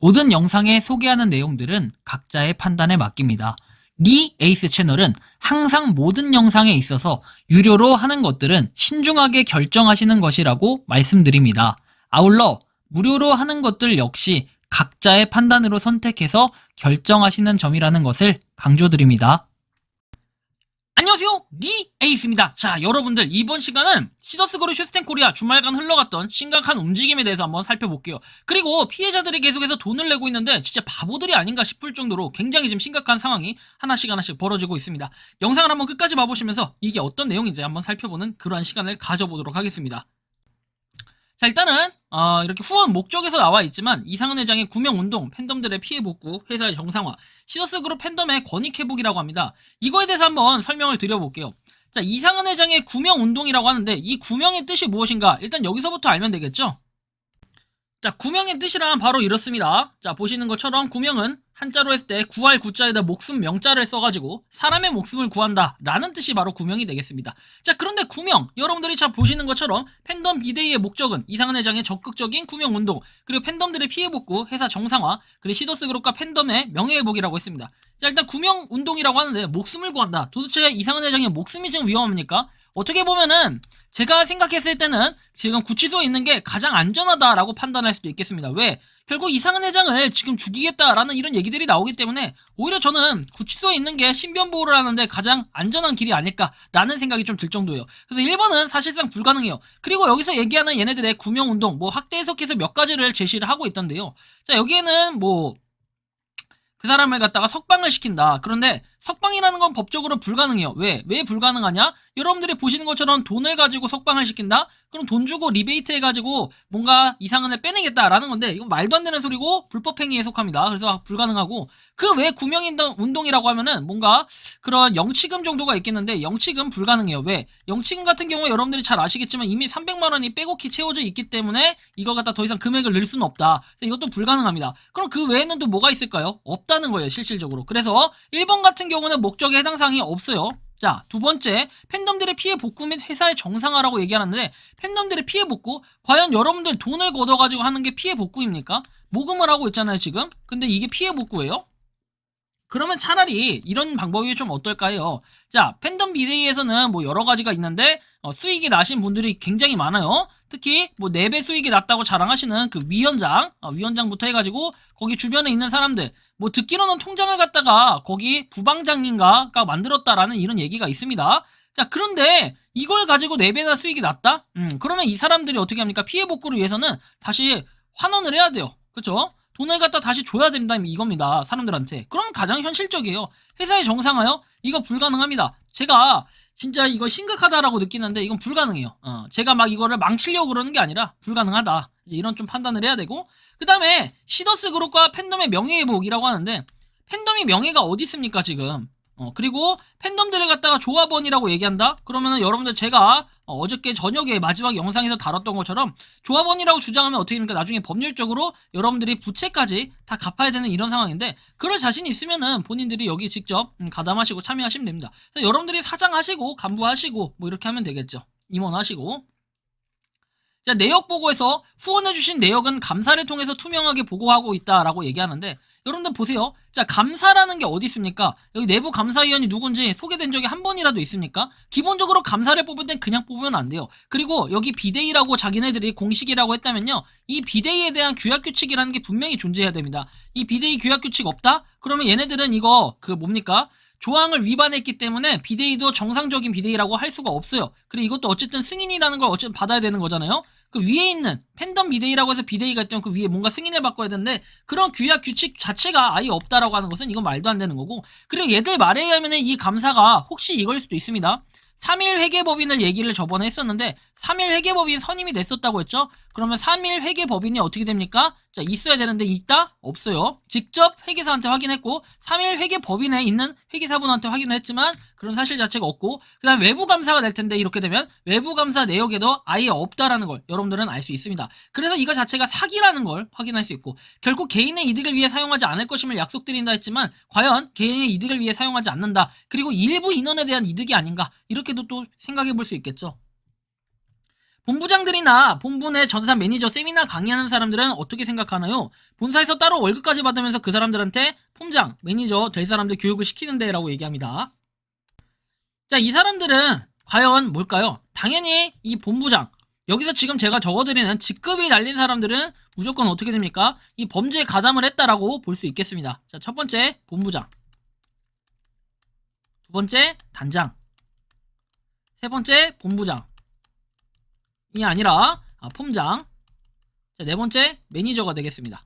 모든 영상에 소개하는 내용들은 각자의 판단에 맡깁니다. 리 에이스 채널은 항상 모든 영상에 있어서 유료로 하는 것들은 신중하게 결정하시는 것이라고 말씀드립니다. 아울러 무료로 하는 것들 역시 각자의 판단으로 선택해서 결정하시는 점이라는 것을 강조드립니다. 안녕하세요, 리 에이스입니다. 자, 여러분들 이번 시간은 시더스그룹 슈스텐코리아 주말간 흘러갔던 심각한 움직임에 대해서 한번 살펴볼게요. 그리고 피해자들이 계속해서 돈을 내고 있는데 진짜 바보들이 아닌가 싶을 정도로 굉장히 지금 심각한 상황이 하나씩 벌어지고 있습니다. 영상을 한번 끝까지 봐보시면서 이게 어떤 내용인지 한번 살펴보는 그러한 시간을 가져보도록 하겠습니다. 자, 일단은 이렇게 후원 목적에서 나와 있지만 이상은 회장의 구명운동, 팬덤들의 피해 복구, 회사의 정상화, 시더스그룹 팬덤의 권익회복이라고 합니다. 이거에 대해서 한번 설명을 드려볼게요. 자, 이상은 회장의 구명운동이라고 하는데 이 구명의 뜻이 무엇인가? 일단 여기서부터 알면 되겠죠? 자, 구명의 뜻이란 바로 이렇습니다. 자, 보시는 것처럼 구명은 한자로 했을 때 구할 구자에다 목숨 명자를 써가지고 사람의 목숨을 구한다 라는 뜻이 바로 구명이 되겠습니다. 자, 그런데 구명, 여러분들이 잘 보시는 것처럼 팬덤 비대위의 목적은 이상은 회장의 적극적인 구명운동, 그리고 팬덤들의 피해 복구, 회사 정상화, 그리고 시더스그룹과 팬덤의 명예회복이라고 했습니다. 자, 일단 구명운동이라고 하는데 목숨을 구한다. 도대체 이상은 회장의 목숨이 지금 위험합니까? 어떻게 보면은 제가 생각했을 때는 지금 구치소에 있는 게 가장 안전하다라고 판단할 수도 있겠습니다. 왜? 결국 이상은 회장을 지금 죽이겠다라는 이런 얘기들이 나오기 때문에 오히려 저는 구치소에 있는 게 신변보호를 하는데 가장 안전한 길이 아닐까라는 생각이 좀 들 정도예요. 그래서 1번은 사실상 불가능해요. 그리고 여기서 얘기하는 얘네들의 구명운동, 확대 해석해서 몇 가지를 제시를 하고 있던데요. 자, 여기에는 그 사람을 갖다가 석방을 시킨다. 그런데 석방이라는 건 법적으로 불가능해요. 왜 불가능하냐? 여러분들이 보시는 것처럼 돈을 가지고 석방을 시킨다? 그럼 돈 주고 리베이트 해가지고 뭔가 이상한을 빼내겠다라는 건데 이건 말도 안 되는 소리고 불법행위에 속합니다. 그래서 불가능하고 그 외 구명운동이라고 하면은 뭔가 그런 영치금 정도가 있겠는데 영치금 불가능해요. 왜? 영치금 같은 경우에 여러분들이 잘 아시겠지만 이미 300만 원이 빼곡히 채워져 있기 때문에 이거 갖다 더 이상 금액을 늘 수는 없다. 이것도 불가능합니다. 그럼 그 외에는 또 뭐가 있을까요? 없다는 거예요, 실질적으로. 그래서 1번 같은 경우는 목적에 해당 사항이 없어요. 자, 두 번째, 팬덤들의 피해 복구 및 회사의 정상화라고 얘기하는데 팬덤들의 피해 복구? 과연 여러분들 돈을 걷어가지고 하는 게 피해 복구입니까? 모금을 하고 있잖아요, 지금. 근데 이게 피해 복구예요? 그러면 차라리 이런 방법이 좀 어떨까요? 자, 팬덤 비대위에서는 여러 가지가 있는데 수익이 나신 분들이 굉장히 많아요. 특히 4배 수익이 났다고 자랑하시는 그 위원장부터 해가지고 거기 주변에 있는 사람들, 듣기로는 통장을 갖다가 거기 부방장님가가 만들었다라는 이런 얘기가 있습니다. 자, 그런데 이걸 가지고 4배나 수익이 났다? 그러면 이 사람들이 어떻게 합니까? 피해 복구를 위해서는 다시 환원을 해야 돼요. 그쵸? 돈을 갖다 다시 줘야 된다 이겁니다. 사람들한테. 그럼 가장 현실적이에요. 회사의 정상화요? 이거 불가능합니다. 제가 진짜 이거 심각하다라고 느끼는데 이건 불가능해요. 제가 막 이거를 망치려고 그러는 게 아니라 불가능하다. 이제 이런 좀 판단을 해야 되고, 그 다음에 시더스그룹과 팬덤의 명예회복이라고 하는데 팬덤이 명예가 어디 있습니까 지금? 그리고 팬덤들을 갖다가 조합원이라고 얘기한다? 그러면은 여러분들 제가 어저께 저녁에 마지막 영상에서 다뤘던 것처럼 조합원이라고 주장하면 어떻게 됩니까? 나중에 법률적으로 여러분들이 부채까지 다 갚아야 되는 이런 상황인데 그럴 자신이 있으면은 본인들이 여기 직접 가담하시고 참여하시면 됩니다. 여러분들이 사장하시고 간부하시고 이렇게 하면 되겠죠. 임원하시고. 자, 내역 보고에서 후원해주신 내역은 감사를 통해서 투명하게 보고하고 있다라고 얘기하는데 여러분들 보세요. 자, 감사라는 게 어디 있습니까? 여기 내부 감사위원이 누군지 소개된 적이 한 번이라도 있습니까? 기본적으로 감사를 뽑을 땐 그냥 뽑으면 안 돼요. 그리고 여기 비대위라고 자기네들이 공식이라고 했다면요. 이 비대위에 대한 규약규칙이라는 게 분명히 존재해야 됩니다. 이 비대위 규약규칙 없다? 그러면 얘네들은 이거 뭡니까? 조항을 위반했기 때문에 비대위도 정상적인 비대위라고 할 수가 없어요. 그리고 이것도 어쨌든 승인이라는 걸 어쨌든 받아야 되는 거잖아요. 그 위에 있는 팬덤 비대위라고 해서 비대위가 있다면 그 위에 뭔가 승인을 바꿔야 되는데 그런 규약 규칙 자체가 아예 없다라고 하는 것은 이건 말도 안 되는 거고, 그리고 얘들 말에 의하면 이 감사가 혹시 이걸 수도 있습니다. 3일 회계법인을 얘기를 저번에 했었는데 3일 회계법인 선임이 됐었다고 했죠. 그러면 3일 회계법인이 어떻게 됩니까? 자, 있어야 되는데 있다? 없어요. 직접 회계사한테 확인했고 3일 회계법인에 있는 회계사분한테 확인을 했지만 그런 사실 자체가 없고, 그 다음 외부 감사가 될 텐데 이렇게 되면 외부 감사 내역에도 아예 없다라는 걸 여러분들은 알 수 있습니다. 그래서 이거 자체가 사기라는 걸 확인할 수 있고, 결국 개인의 이득을 위해 사용하지 않을 것임을 약속드린다 했지만 과연 개인의 이득을 위해 사용하지 않는다, 그리고 일부 인원에 대한 이득이 아닌가, 이렇게도 또 생각해 볼 수 있겠죠. 본부장들이나 본부 내 전산 매니저 세미나 강의하는 사람들은 어떻게 생각하나요? 본사에서 따로 월급까지 받으면서 그 사람들한테 폼장, 매니저 될 사람들 교육을 시키는데 라고 얘기합니다. 자, 이 사람들은 과연 뭘까요? 당연히 이 본부장, 여기서 지금 제가 적어드리는 직급이 달린 사람들은 무조건 어떻게 됩니까? 이 범죄에 가담을 했다라고 볼 수 있겠습니다. 자, 첫 번째 본부장, 두 번째 단장, 세 번째 본부장, 이 아니라 폼장, 자, 네 번째 매니저가 되겠습니다.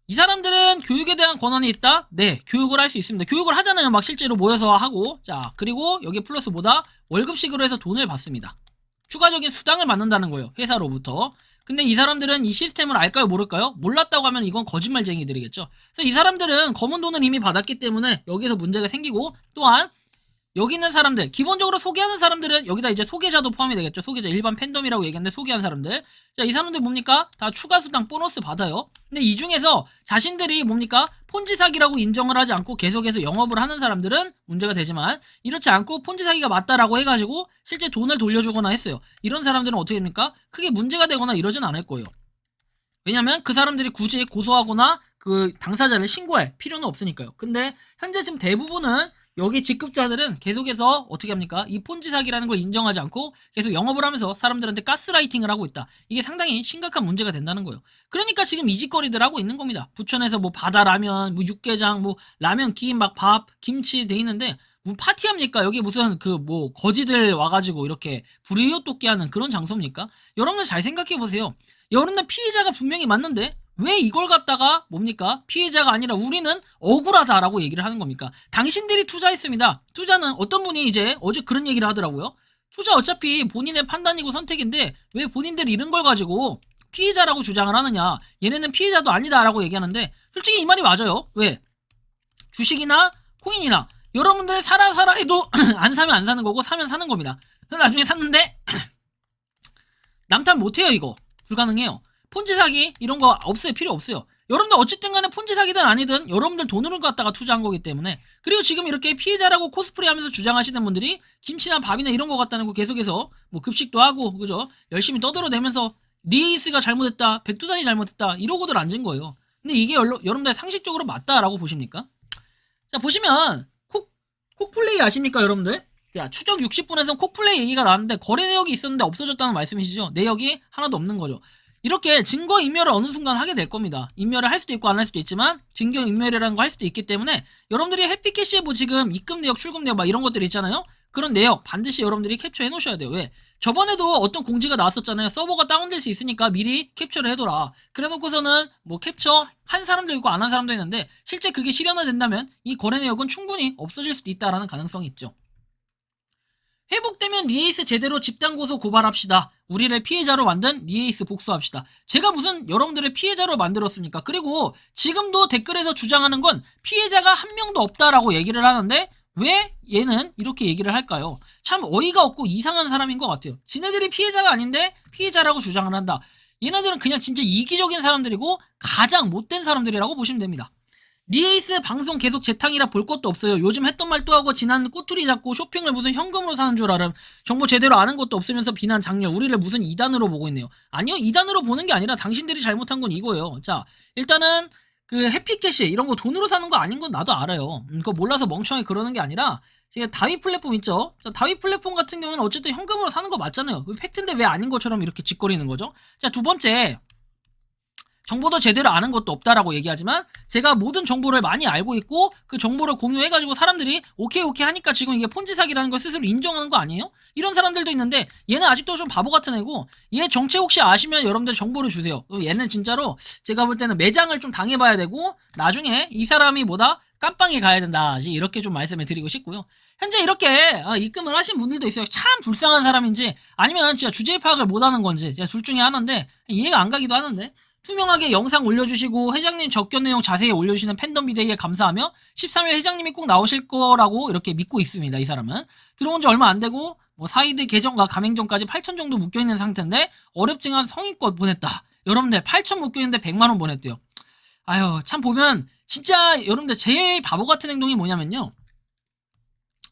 이 사람들은 교육에 대한 권한이 있다? 네, 교육을 할 수 있습니다. 교육을 하잖아요. 막 실제로 모여서 하고. 자, 그리고 여기 플러스 뭐다? 월급식으로 해서 돈을 받습니다. 추가적인 수당을 받는다는 거예요. 회사로부터. 근데 이 사람들은 이 시스템을 알까요? 모를까요? 몰랐다고 하면 이건 거짓말쟁이들이겠죠. 그래서 이 사람들은 검은 돈을 이미 받았기 때문에 여기서 문제가 생기고, 또한 여기 있는 사람들, 기본적으로 소개하는 사람들은 여기다 이제 소개자도 포함이 되겠죠. 소개자, 일반 팬덤이라고 얘기하는데 소개한 사람들. 자, 이 사람들 뭡니까? 다 추가 수당 보너스 받아요. 근데 이 중에서 자신들이 뭡니까? 폰지 사기라고 인정을 하지 않고 계속해서 영업을 하는 사람들은 문제가 되지만, 이렇지 않고 폰지 사기가 맞다라고 해가지고 실제 돈을 돌려주거나 했어요. 이런 사람들은 어떻게 됩니까? 크게 문제가 되거나 이러진 않을 거예요. 왜냐면 그 사람들이 굳이 고소하거나 그 당사자를 신고할 필요는 없으니까요. 근데 현재 지금 대부분은 여기 직급자들은 계속해서 어떻게 합니까? 이 폰지 사기라는 걸 인정하지 않고 계속 영업을 하면서 사람들한테 가스라이팅을 하고 있다. 이게 상당히 심각한 문제가 된다는 거예요. 그러니까 지금 이 짓거리들 하고 있는 겁니다. 부천에서 뭐 바다 라면, 뭐 육개장, 뭐 라면, 김밥, 밥, 김치 돼 있는데 뭐 파티합니까? 여기 무슨 그 뭐 거지들 와가지고 이렇게 불이웃 돕게 하는 그런 장소입니까? 여러분들 잘 생각해 보세요. 여러분들 피해자가 분명히 맞는데 왜 이걸 갖다가 뭡니까? 피해자가 아니라 우리는 억울하다라고 얘기를 하는 겁니까? 당신들이 투자했습니다. 투자는 어떤 분이 이제 어제 그런 얘기를 하더라고요. 투자 어차피 본인의 판단이고 선택인데 왜 본인들이 이런 걸 가지고 피해자라고 주장을 하느냐. 얘네는 피해자도 아니다라고 얘기하는데 솔직히 이 말이 맞아요. 왜? 주식이나 코인이나 여러분들 사라 해도 안 사면 안 사는 거고 사면 사는 겁니다. 그래서 나중에 샀는데 남탓 못해요. 이거 불가능해요. 폰지 사기 이런 거 없어요. 필요 없어요. 여러분들 어쨌든 간에 폰지 사기든 아니든 여러분들 돈으로 갖다가 투자한 거기 때문에. 그리고 지금 이렇게 피해자라고 코스프레 하면서 주장하시는 분들이 김치나 밥이나 이런 거 갖다는 거 계속해서 뭐 급식도 하고 그죠? 열심히 떠들어대면서 리에이스가 잘못했다, 백두산이 잘못했다 이러고들 앉은 거예요. 근데 이게 여러분들 상식적으로 맞다라고 보십니까? 자, 보시면 콕플레이 아십니까 여러분들? 야, 추적 60분에서 콕플레이 얘기가 나왔는데 거래 내역이 있었는데 없어졌다는 말씀이시죠? 내역이 하나도 없는 거죠. 이렇게 증거인멸을 어느 순간 하게 될 겁니다. 인멸을 할 수도 있고 안 할 수도 있지만 증거인멸이라는 거 할 수도 있기 때문에 여러분들이 해피캐시에 뭐 지금 입금 내역, 출금 내역 막 이런 것들이 있잖아요. 그런 내역 반드시 여러분들이 캡처해 놓으셔야 돼요. 왜? 저번에도 어떤 공지가 나왔었잖아요. 서버가 다운될 수 있으니까 미리 캡처를 해둬라. 그래 놓고서는 뭐 캡처 한 사람도 있고 안 한 사람도 있는데 실제 그게 실현화된다면 이 거래 내역은 충분히 없어질 수도 있다라는 가능성이 있죠. 회복되면 리에이스 제대로 집단고소 고발합시다. 우리를 피해자로 만든 리에이스 복수합시다. 제가 무슨 여러분들을 피해자로 만들었습니까? 그리고 지금도 댓글에서 주장하는 건 피해자가 한 명도 없다라고 얘기를 하는데 왜 얘는 이렇게 얘기를 할까요? 참 어이가 없고 이상한 사람인 것 같아요. 지네들이 피해자가 아닌데 피해자라고 주장을 한다. 얘네들은 그냥 진짜 이기적인 사람들이고 가장 못된 사람들이라고 보시면 됩니다. 리에이스 방송 계속 재탕이라 볼 것도 없어요. 요즘 했던 말 또 하고 지난 꼬투리 잡고 쇼핑을 무슨 현금으로 사는 줄 알음. 정보 제대로 아는 것도 없으면서 비난 장려. 우리를 무슨 이단으로 보고 있네요. 아니요, 이단으로 보는 게 아니라 당신들이 잘못한 건 이거예요. 자, 일단은 그 해피캐시 이런 거 돈으로 사는 거 아닌 건 나도 알아요. 그거 몰라서 멍청하게 그러는 게 아니라 제가 다위 플랫폼 있죠? 자, 다위 플랫폼 같은 경우는 어쨌든 현금으로 사는 거 맞잖아요. 팩트인데 왜 아닌 것처럼 이렇게 짓거리는 거죠? 자, 두 번째. 정보도 제대로 아는 것도 없다라고 얘기하지만 제가 모든 정보를 많이 알고 있고 그 정보를 공유해가지고 사람들이 오케이 하니까 지금 이게 폰지 사기라는 걸 스스로 인정하는 거 아니에요? 이런 사람들도 있는데 얘는 아직도 좀 바보 같은 애고 얘 정체 혹시 아시면 여러분들 정보를 주세요. 얘는 진짜로 제가 볼 때는 매장을 좀 당해봐야 되고 나중에 이 사람이 뭐다? 깜빵에 가야 된다. 이렇게 좀 말씀을 드리고 싶고요. 현재 이렇게 입금을 하신 분들도 있어요. 참 불쌍한 사람인지 아니면 진짜 주제 파악을 못하는 건지 둘 중에 하나인데 이해가 안 가기도 하는데 투명하게 영상 올려주시고 회장님 접견 내용 자세히 올려주시는 팬덤 비대위에 감사하며 13일 회장님이 꼭 나오실 거라고 이렇게 믿고 있습니다. 이 사람은 들어온 지 얼마 안 되고 뭐 사이드 계정과 가맹점까지 8천 정도 묶여있는 상태인데 어렵지만 성의껏 보냈다. 여러분들 8천 묶여있는데 100만원 보냈대요. 아유 참 보면 진짜 여러분들 제일 바보 같은 행동이 뭐냐면요.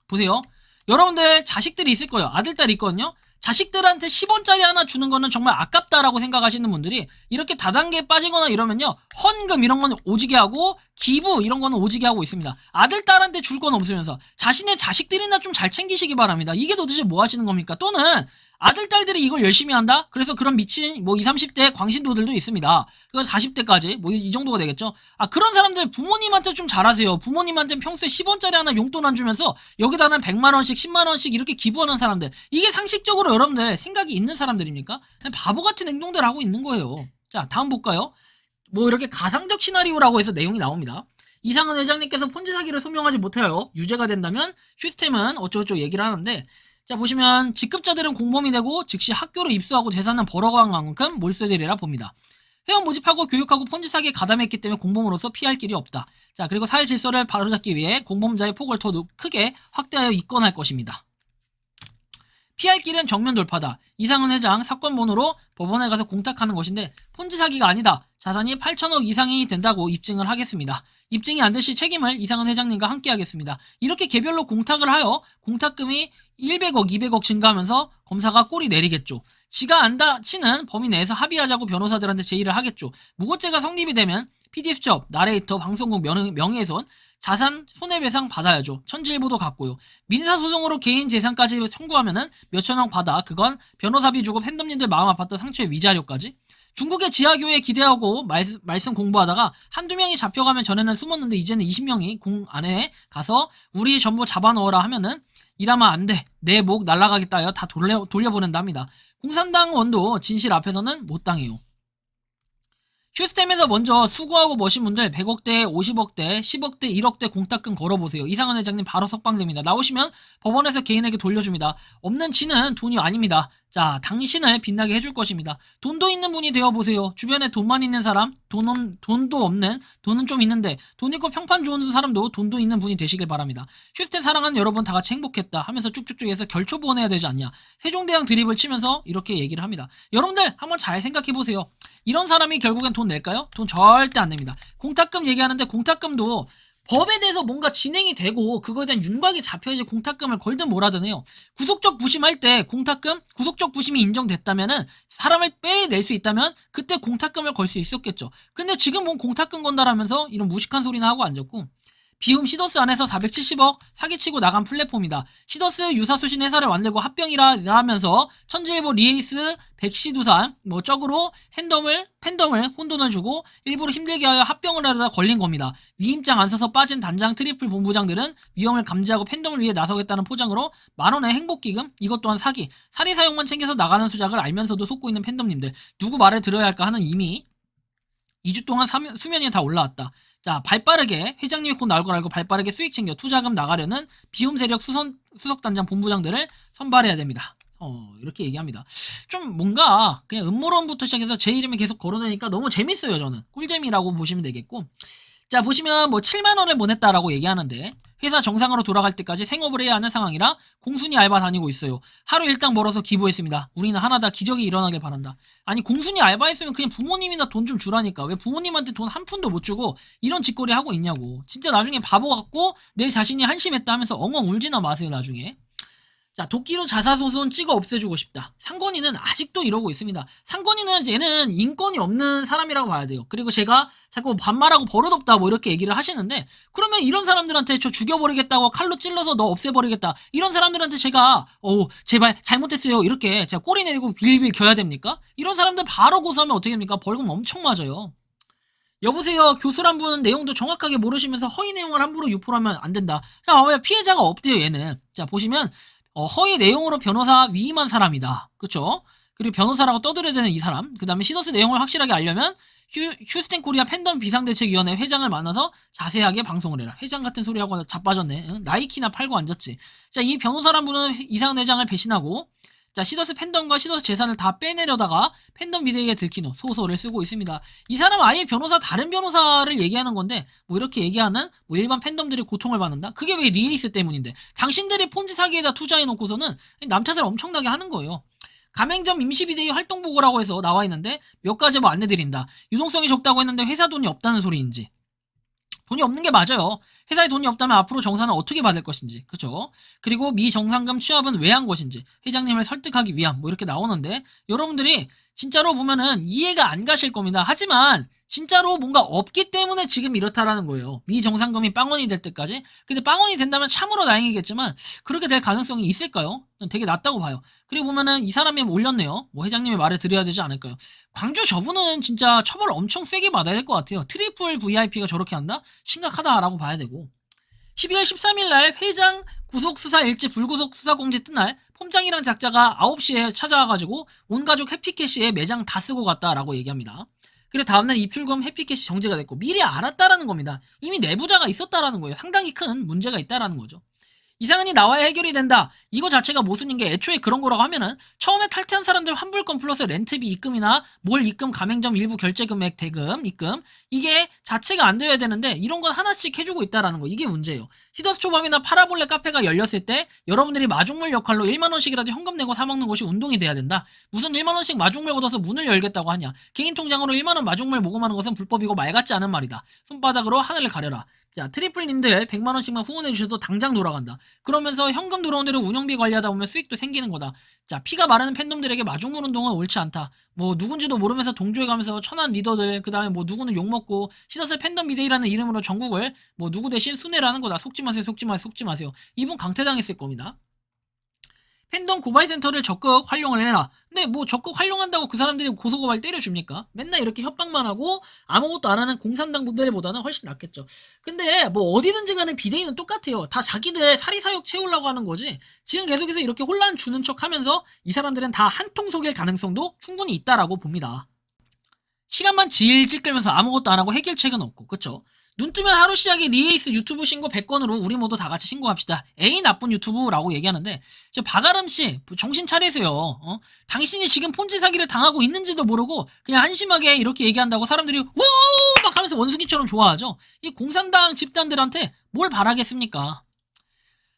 보세요. 여러분들 자식들이 있을 거예요. 아들, 딸이 있거든요. 자식들한테 10원짜리 하나 주는 거는 정말 아깝다라고 생각하시는 분들이 이렇게 다단계에 빠지거나 이러면요, 헌금 이런 거는 오지게 하고 기부 이런 거는 오지게 하고 있습니다. 아들 딸한테 줄 건 없으면서 자신의 자식들이나 좀 잘 챙기시기 바랍니다. 이게 도대체 뭐 하시는 겁니까? 또는 아들 딸들이 이걸 열심히 한다? 그래서 그런 미친 뭐 20, 30대 광신도들도 있습니다. 그건 40대까지 뭐 이 정도가 되겠죠. 그런 사람들 부모님한테 좀 잘하세요. 부모님한테 평소에 10원짜리 하나 용돈 안 주면서 여기다가 100만 원씩 10만 원씩 이렇게 기부하는 사람들, 이게 상식적으로 여러분들 생각이 있는 사람들입니까? 그냥 바보 같은 행동들 하고 있는 거예요. 자, 다음 볼까요? 뭐 이렇게 가상적 시나리오라고 해서 내용이 나옵니다. 이상은 회장님께서 폰지 사기를 소명하지 못하여 유죄가 된다면 시스템은 어쩌고저쩌고 얘기를 하는데, 자, 보시면 직급자들은 공범이 되고 즉시 학교로 입수하고 재산은 벌어간 만큼 몰수되리라 봅니다. 회원 모집하고 교육하고 폰지 사기에 가담했기 때문에 공범으로서 피할 길이 없다. 자, 그리고 사회 질서를 바로잡기 위해 공범자의 폭을 더 크게 확대하여 입건할 것입니다. 피할 길은 정면 돌파다. 이상은 회장 사건 번호로 법원에 가서 공탁하는 것인데 폰지 사기가 아니다. 자산이 8천억 이상이 된다고 입증을 하겠습니다. 입증이 안 될 시 책임을 이상은 회장님과 함께 하겠습니다. 이렇게 개별로 공탁을 하여 공탁금이 100억, 200억 증가하면서 검사가 꼬리 내리겠죠. 지가 안 다치는 범위 내에서 합의하자고 변호사들한테 제의를 하겠죠. 무고죄가 성립이 되면 PD수첩, 나레이터, 방송국 명예훼손, 자산 손해배상 받아야죠. 천지일보도 같고요. 민사소송으로 개인 재산까지 청구하면은 몇천억 받아. 그건 변호사비 주고 팬덤님들 마음 아팠던 상처의 위자료까지. 중국의 지하교회에 기대하고 말씀 공부하다가 한두 명이 잡혀가면 전에는 숨었는데 이제는 20명이 공 안에 가서 우리 전부 잡아넣어라 하면은 이러면 안 돼. 내 목 날라가겠다 하여 다 돌려보낸답니다. 공산당 원도 진실 앞에서는 못 당해요. 슈스템에서 먼저 수고하고 머신 분들 100억대, 50억대, 10억대, 1억대 공탁금 걸어보세요. 이상한 회장님 바로 석방됩니다. 나오시면 법원에서 개인에게 돌려줍니다. 없는 치는 돈이 아닙니다. 자, 당신을 빛나게 해줄 것입니다. 돈도 있는 분이 되어보세요. 주변에 돈만 있는 사람, 돈도 없는, 돈은 좀 있는데 돈 있고 평판 좋은 사람도 돈도 있는 분이 되시길 바랍니다. 슈스템 사랑하는 여러분 다 같이 행복했다 하면서 쭉쭉쭉 해서 결초 보내야 되지 않냐. 세종대왕 드립을 치면서 이렇게 얘기를 합니다. 여러분들 한번 잘 생각해보세요. 이런 사람이 결국엔 돈 낼까요? 돈 절대 안 냅니다. 공탁금 얘기하는데 공탁금도 법에 대해서 뭔가 진행이 되고 그거에 대한 윤곽이 잡혀야지 공탁금을 걸든 뭐라든 해요. 구속적 부심할 때 공탁금, 구속적 부심이 인정됐다면은 사람을 빼낼 수 있다면 그때 공탁금을 걸 수 있었겠죠. 근데 지금 뭔 공탁금 건다라면서 이런 무식한 소리나 하고 앉았고, 비움 시더스 안에서 470억 사기치고 나간 플랫폼이다. 시더스 유사수신 회사를 만들고 합병이라면서 천지일보 리에이스 백시두산 뭐 적으로 팬덤을 혼돈을 주고 일부러 힘들게 하여 합병을 하려다 걸린 겁니다. 위임장 안 써서 빠진 단장 트리플 본부장들은 위험을 감지하고 팬덤을 위해 나서겠다는 포장으로 만원의 행복기금, 이것 또한 사기, 사리 사용만 챙겨서 나가는 수작을 알면서도 속고 있는 팬덤님들, 누구 말을 들어야 할까 하는 이미 2주 동안 수면 위에 다 올라왔다. 자, 발빠르게 회장님이 곧 나올 걸 알고 발빠르게 수익 챙겨 투자금 나가려는 비움 세력 수석단장 본부장들을 선발해야 됩니다. 이렇게 얘기합니다. 좀 뭔가 그냥 음모론부터 시작해서 제 이름이 계속 거론되니까 너무 재밌어요. 저는 꿀잼이라고 보시면 되겠고, 자, 보시면 뭐 7만 원을 보냈다라고 얘기하는데 회사 정상으로 돌아갈 때까지 생업을 해야 하는 상황이라 공순이 알바 다니고 있어요. 하루 일당 벌어서 기부했습니다. 우리는 하나다 기적이 일어나길 바란다. 아니, 공순이 알바했으면 그냥 부모님이나 돈 좀 주라니까 왜 부모님한테 돈 한 푼도 못 주고 이런 짓거리 하고 있냐고. 진짜 나중에 바보 같고 내 자신이 한심했다 하면서 엉엉 울지나 마세요 나중에. 자, 도끼로 자사소송 찍어 없애주고 싶다. 상권이는 아직도 이러고 있습니다. 상권이는 얘는 인권이 없는 사람이라고 봐야 돼요. 그리고 제가 자꾸 반말하고 버릇없다 뭐 이렇게 얘기를 하시는데, 그러면 이런 사람들한테 저 죽여버리겠다고 칼로 찔러서 너 없애버리겠다 이런 사람들한테 제가 제발 잘못했어요 이렇게 제가 꼬리 내리고 빌빌 겨야 됩니까? 이런 사람들 바로 고소하면 어떻게 됩니까? 벌금 엄청 맞아요. 여보세요, 교수란 분은 내용도 정확하게 모르시면서 허위 내용을 함부로 유포하면 안 된다. 자, 봐봐요, 피해자가 없대요 얘는. 자, 보시면 허위 내용으로 변호사 위임한 사람이다. 그쵸? 그리고 변호사라고 떠들어야 되는 이 사람. 그 다음에 시더스 내용을 확실하게 알려면 휴스텐 코리아 팬덤 비상대책위원회 회장을 만나서 자세하게 방송을 해라. 회장 같은 소리 하고 자빠졌네. 응? 나이키나 팔고 앉았지. 자, 이 변호사란 분은 이상한 회장을 배신하고, 자, 시더스 팬덤과 시더스 재산을 다 빼내려다가 팬덤 비대위에 들킨 후 소설을 쓰고 있습니다. 이 사람은 아예 다른 변호사를 얘기하는 건데 뭐 이렇게 얘기하는 뭐 일반 팬덤들이 고통을 받는다? 그게 왜 리에이스 때문인데, 당신들이 폰지 사기에다 투자해놓고서는 남 탓을 엄청나게 하는 거예요. 가맹점 임시비대위 활동보고라고 해서 나와 있는데 몇 가지 뭐 안내드린다. 유동성이 적다고 했는데 회사 돈이 없다는 소리인지. 돈이 없는 게 맞아요. 회사에 돈이 없다면 앞으로 정산을 어떻게 받을 것인지, 그쵸? 그리고 미정상금 취합은 왜 한 것인지, 회장님을 설득하기 위함, 뭐 이렇게 나오는데, 여러분들이 진짜로 보면은 이해가 안 가실 겁니다. 하지만 진짜로 뭔가 없기 때문에 지금 이렇다라는 거예요. 미정상금이 빵원이 될 때까지. 근데 빵원이 된다면 참으로 다행이겠지만 그렇게 될 가능성이 있을까요? 되게 낮다고 봐요. 그리고 보면은 이 사람이 올렸네요. 뭐 회장님의 말을 드려야 되지 않을까요? 광주 저분은 진짜 처벌 엄청 세게 받아야 될 것 같아요. 트리플 VIP가 저렇게 한다? 심각하다라고 봐야 되고. 12월 13일 날 회장 구속수사 일지 불구속 수사공지 뜬 날 폼장이랑 작자가 9시에 찾아와가지고 온 가족 해피캐시에 매장 다 쓰고 갔다라고 얘기합니다. 그리고 다음날 입출금 해피캐시 정지가 됐고 미리 알았다라는 겁니다. 이미 내부자가 있었다라는 거예요. 상당히 큰 문제가 있다라는 거죠. 이 사안이 나와야 해결이 된다. 이거 자체가 모순인 게 애초에 그런 거라고 하면은 처음에 탈퇴한 사람들 환불금 플러스 렌트비 입금이나 몰 입금 가맹점 일부 결제 금액 대금 입금 이게 자체가 안 되어야 되는데 이런 건 하나씩 해주고 있다라는 거 이게 문제예요. 히더스 초밥이나 파라볼레 카페가 열렸을 때 여러분들이 마중물 역할로 1만원씩이라도 현금 내고 사먹는 것이 운동이 돼야 된다. 무슨 1만원씩 마중물 걷어서 문을 열겠다고 하냐. 개인 통장으로 1만원 마중물 모금하는 것은 불법이고 말 같지 않은 말이다. 손바닥으로 하늘을 가려라. 자, 트리플님들 100만원씩만 후원해주셔도 당장 돌아간다. 그러면서 현금 들어온 대로 운영비 관리하다 보면 수익도 생기는 거다. 자, 피가 마르는 팬덤들에게 마중물 운동은 옳지 않다. 뭐 누군지도 모르면서 동조해가면서 천한 리더들 그 다음에 뭐 누구는 욕먹고 시더스 팬덤 미데이라는 이름으로 전국을 뭐 누구 대신 순회라는 거다. 속지 마세요 속지 마세요 속지 마세요. 이분 강퇴당했을 겁니다. 팬덤 고발센터를 적극 활용을 해라. 근데 뭐 적극 활용한다고 그 사람들이 고소고발 때려줍니까? 맨날 이렇게 협박만 하고 아무것도 안 하는 공산당 분들보다는 훨씬 낫겠죠. 근데 뭐 어디든지 간에 비대위는 똑같아요. 다 자기들 사리사욕 채우려고 하는 거지. 지금 계속해서 이렇게 혼란 주는 척 하면서 이 사람들은 다 한통 속일 가능성도 충분히 있다라고 봅니다. 시간만 질질 끌면서 아무것도 안 하고 해결책은 없고, 그쵸? 눈 뜨면 하루 시작에 리에이스 유튜브 신고 100건으로 우리 모두 다 같이 신고합시다. 에이 나쁜 유튜브라고 얘기하는데 저 박아람씨 정신 차리세요. 당신이 지금 폰지 사기를 당하고 있는지도 모르고 그냥 한심하게 이렇게 얘기한다고 사람들이 오 막 하면서 원숭이처럼 좋아하죠. 이 공산당 집단들한테 뭘 바라겠습니까?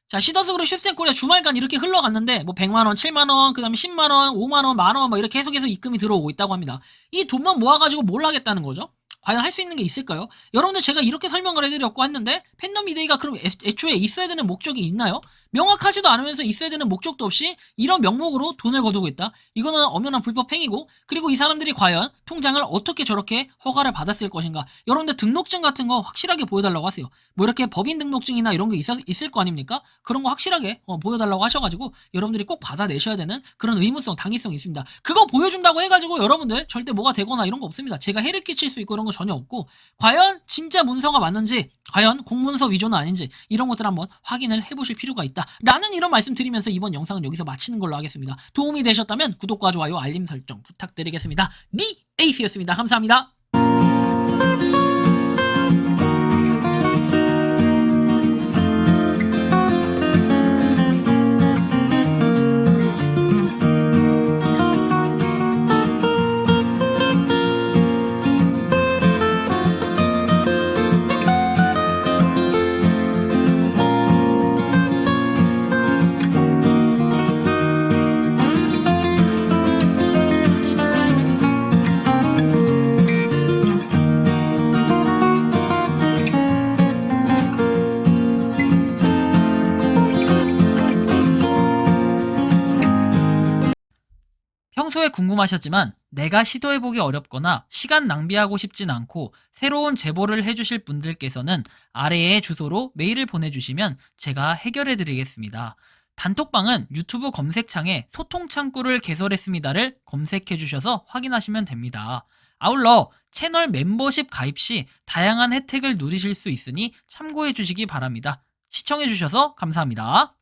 자, 시더스그룹 슈센코리아 주말간 이렇게 흘러갔는데 뭐 100만원, 7만원, 그 다음에 10만원, 5만원, 만원 막 이렇게 계속해서 입금이 들어오고 있다고 합니다. 이 돈만 모아가지고 뭘 하겠다는 거죠? 과연 할 수 있는 게 있을까요? 여러분들 제가 이렇게 설명을 해드렸고 했는데 팬덤 미데이가 그럼 애초에 있어야 되는 목적이 있나요? 명확하지도 않으면서 있어야 되는 목적도 없이 이런 명목으로 돈을 거두고 있다. 이거는 엄연한 불법 행위고 그리고 이 사람들이 과연 통장을 어떻게 저렇게 허가를 받았을 것인가. 여러분들 등록증 같은 거 확실하게 보여달라고 하세요. 뭐 이렇게 법인 등록증이나 이런 게 있을 거 아닙니까? 그런 거 확실하게 보여달라고 하셔가지고 여러분들이 꼭 받아내셔야 되는 그런 의무성, 당위성이 있습니다. 그거 보여준다고 해가지고 여러분들 절대 뭐가 되거나 이런 거 없습니다. 제가 해를 끼칠 수 있고 이런 거 전혀 없고 과연 진짜 문서가 맞는지 과연 공문서 위조는 아닌지 이런 것들 한번 확인을 해보실 필요가 있다 라는 이런 말씀 드리면서 이번 영상은 여기서 마치는 걸로 하겠습니다. 도움이 되셨다면 구독과 좋아요 알림 설정 부탁드리겠습니다. 리에이스였습니다. 감사합니다. 평소에 궁금하셨지만 내가 시도해보기 어렵거나 시간 낭비하고 싶진 않고 새로운 제보를 해주실 분들께서는 아래의 주소로 메일을 보내주시면 제가 해결해드리겠습니다. 단톡방은 유튜브 검색창에 소통창구를 개설했습니다를 검색해주셔서 확인하시면 됩니다. 아울러 채널 멤버십 가입 시 다양한 혜택을 누리실 수 있으니 참고해주시기 바랍니다. 시청해주셔서 감사합니다.